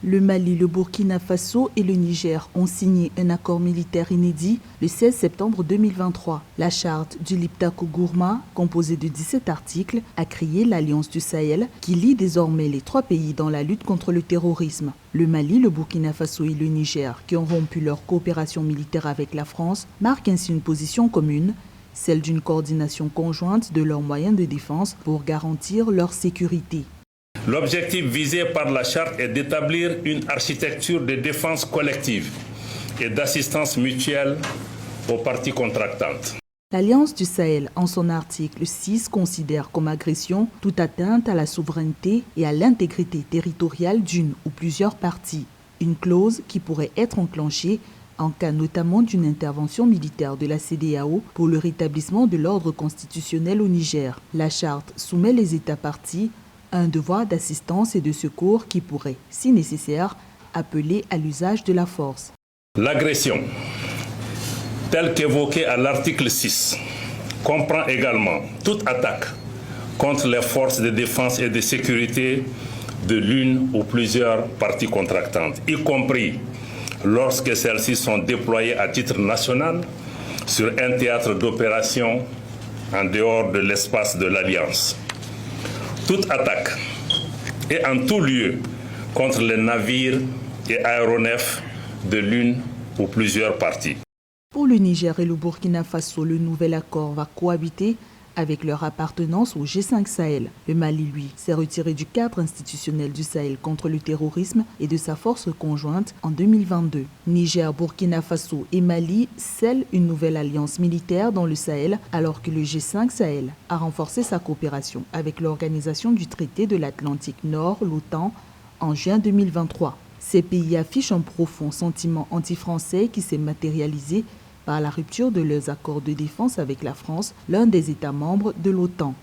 Le Mali, le Burkina Faso et le Niger ont signé un accord militaire inédit le 16 septembre 2023. La charte du Liptako Gourma, composée de 17 articles, a créé l'Alliance du Sahel qui lie désormais les trois pays dans la lutte contre le terrorisme. Le Mali, le Burkina Faso et le Niger, qui ont rompu leur coopération militaire avec la France, marquent ainsi une position commune, celle d'une coordination conjointe de leurs moyens de défense pour garantir leur sécurité. L'objectif visé par la charte est d'établir une architecture de défense collective et d'assistance mutuelle aux parties contractantes. L'Alliance du Sahel, en son article 6, considère comme agression toute atteinte à la souveraineté et à l'intégrité territoriale d'une ou plusieurs parties. Une clause qui pourrait être enclenchée en cas notamment d'une intervention militaire de la CEDEAO pour le rétablissement de l'ordre constitutionnel au Niger. La charte soumet les États parties à un devoir d'assistance et de secours qui pourrait, si nécessaire, appeler à l'usage de la force. L'agression, telle qu'évoquée à l'article 6, comprend également toute attaque contre les forces de défense et de sécurité de l'une ou plusieurs parties contractantes, y compris lorsque celles-ci sont déployées à titre national sur un théâtre d'opération en dehors de l'espace de l'Alliance. Toute attaque et en tout lieu contre les navires et aéronefs de l'une ou plusieurs parties. Pour le Niger et le Burkina Faso, le nouvel accord va cohabiter avec leur appartenance au G5 Sahel. Le Mali, lui, s'est retiré du cadre institutionnel du Sahel contre le terrorisme et de sa force conjointe en 2022. Niger, Burkina Faso et Mali scellent une nouvelle alliance militaire dans le Sahel alors que le G5 Sahel a renforcé sa coopération avec l'Organisation du traité de l'Atlantique Nord, l'OTAN, en juin 2023. Ces pays affichent un profond sentiment anti-français qui s'est matérialisé par la rupture de leurs accords de défense avec la France, l'un des États membres de l'OTAN.